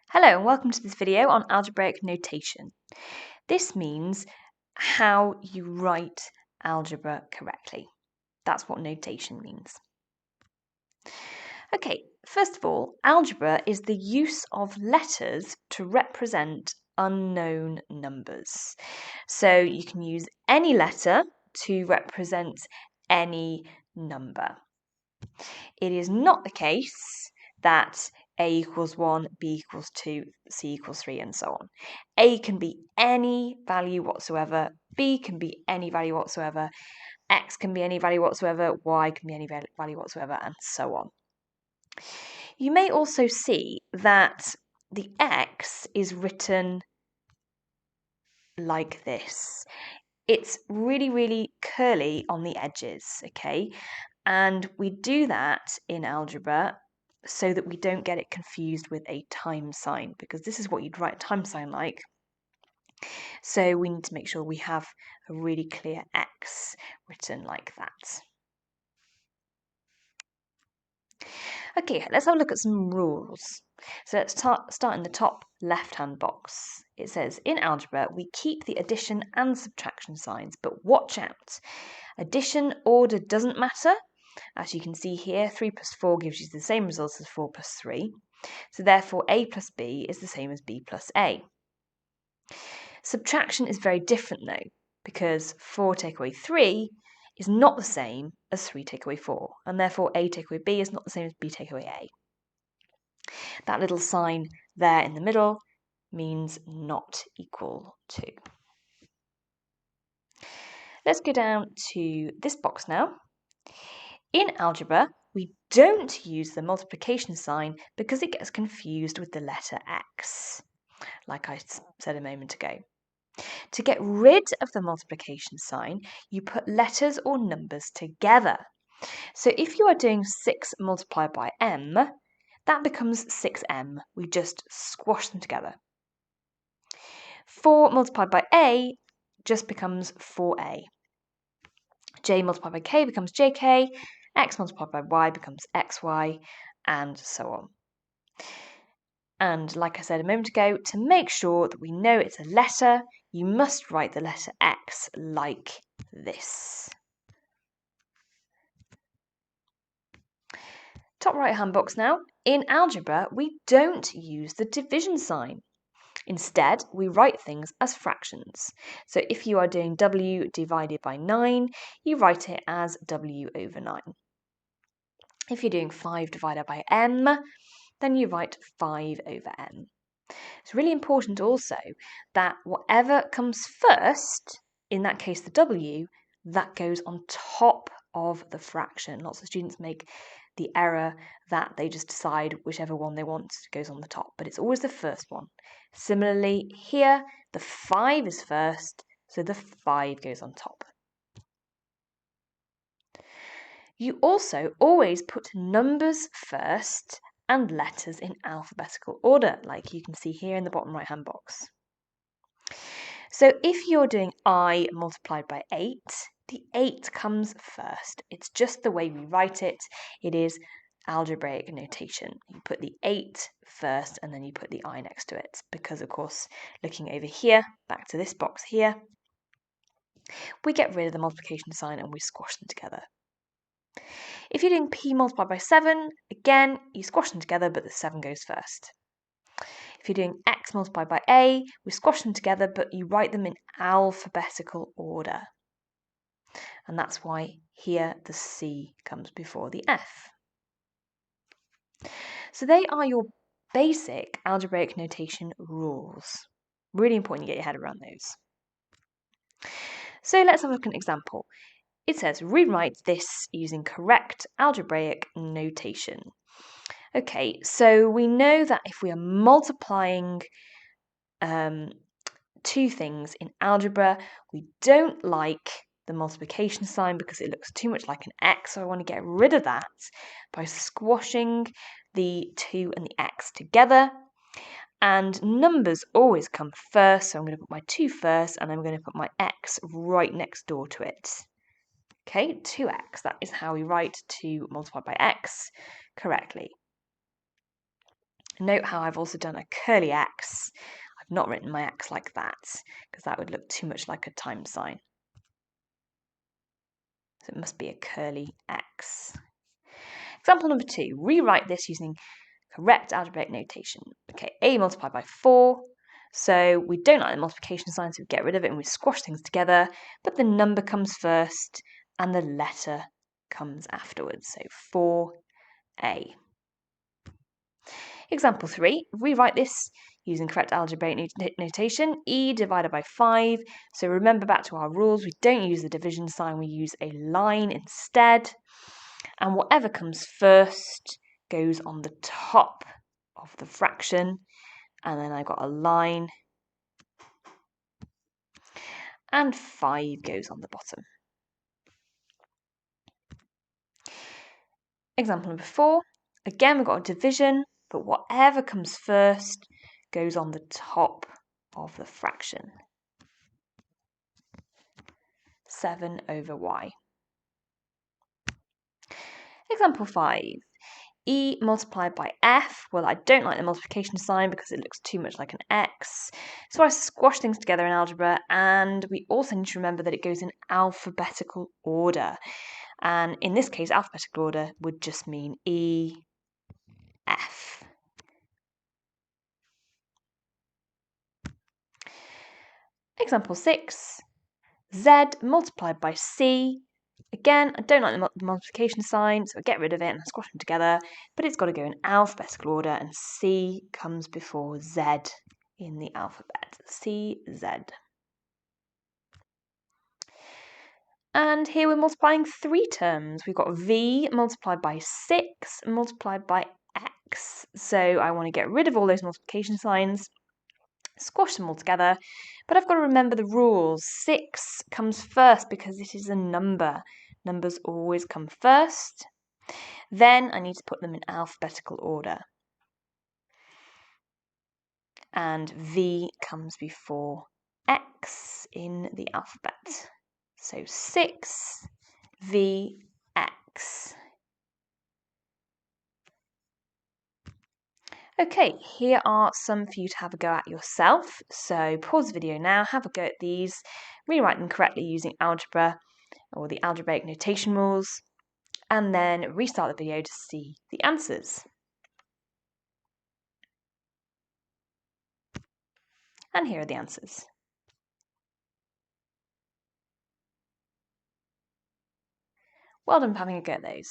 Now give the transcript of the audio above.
Hello and welcome to this video on algebraic notation. This means how you write algebra correctly. That's what notation means. Okay, first of all, algebra is the use of letters to represent unknown numbers. So you can use any letter to represent any number. It is not the case that A equals 1, B equals 2, C equals 3, and so on. A can be any value whatsoever, B can be any value whatsoever, X can be any value whatsoever, Y can be any value whatsoever, and so on. You may also see that the X is written like this. It's really curly on the edges, okay? And we do that in algebra so that we don't get it confused with a time sign, because this is what you'd write a time sign like. So we need to make sure we have a really clear X written like that. Okay, let's have a look at some rules. So let's start in the top left-hand box. It says, in algebra, we keep the addition and subtraction signs, but watch out. Addition order doesn't matter. As you can see here, 3 plus 4 gives you the same results as 4 plus 3. So therefore, A plus B is the same as B plus A. Subtraction is very different though, because 4 take away 3 is not the same as 3 take away 4, and therefore A take away B is not the same as B take away A. That little sign there in the middle means not equal to. Let's go down to this box now. In algebra, we don't use the multiplication sign because it gets confused with the letter X, like I said a moment ago. To get rid of the multiplication sign, you put letters or numbers together. So if you are doing 6 multiplied by m, that becomes 6m. We just squash them together. 4 multiplied by a just becomes 4a. J multiplied by k becomes jk. X multiplied by y becomes xy, and so on. And like I said a moment ago, to make sure that we know it's a letter, you must write the letter X like this. Top right hand box now. In algebra, we don't use the division sign. Instead, we write things as fractions. So if you are doing W divided by 9, you write it as W over 9. If you're doing 5 divided by m, then you write 5 over m. It's really important also that whatever comes first, in that case the W, that goes on top of the fraction. Lots of students make the error that they just decide whichever one they want goes on the top, but it's always the first one. Similarly, here the 5 is first, so the 5 goes on top. You also always put numbers first and letters in alphabetical order, like you can see here in the bottom right hand box. So if you're doing I multiplied by 8, the 8 comes first. It's just the way we write it. It is algebraic notation. You put the 8 first and then you put the I next to it, because of course, looking over here, back to this box here, we get rid of the multiplication sign and we squash them together. If you're doing P multiplied by 7, again, you squash them together, but the 7 goes first. If you're doing X multiplied by A, we squash them together, but you write them in alphabetical order. And that's why here the C comes before the F. So they are your basic algebraic notation rules. Really important you get your head around those. So let's have a look at an example. It says, rewrite this using correct algebraic notation. Okay, so we know that if we are multiplying two things in algebra, we don't like the multiplication sign because it looks too much like an X, so I want to get rid of that by squashing the 2 and the X together. And numbers always come first, so I'm going to put my 2 first and I'm going to put my X right next door to it. Okay, 2x, that is how we write 2 multiplied by x correctly. Note how I've also done a curly X. I've not written my X like that because that would look too much like a time sign. So it must be a curly X. Example number 2, rewrite this using correct algebraic notation. Okay, a multiplied by 4. So we don't like the multiplication sign, so we get rid of it and we squash things together, but the number comes first and the letter comes afterwards. So 4a. Example 3, rewrite this using correct algebraic notation, e divided by 5. So remember back to our rules, we don't use the division sign, we use a line instead. And whatever comes first goes on the top of the fraction. And then I've got a line. And 5 goes on the bottom. Example number 4. Again, we've got a division, but whatever comes first goes on the top of the fraction. 7 over y. Example 5. E multiplied by f. Well, I don't like the multiplication sign because it looks too much like an x. So I squash things together in algebra, and we also need to remember that it goes in alphabetical order. And in this case, alphabetical order would just mean E, F. Example 6. Z multiplied by C. Again, I don't like the multiplication sign, so I get rid of it and I squash them together, but it's got to go in alphabetical order, and C comes before Z in the alphabet. C, Z. And here we're multiplying 3 terms. We've got V multiplied by 6 multiplied by X. So I want to get rid of all those multiplication signs, squash them all together, but I've got to remember the rules. 6 comes first because it is a number. Numbers always come first. Then I need to put them in alphabetical order. And V comes before X in the alphabet. So 6, V, X. Okay, here are some for you to have a go at yourself. So pause the video now, have a go at these, rewrite them correctly using algebra or the algebraic notation rules, and then restart the video to see the answers. And here are the answers. Well done for having a go at those.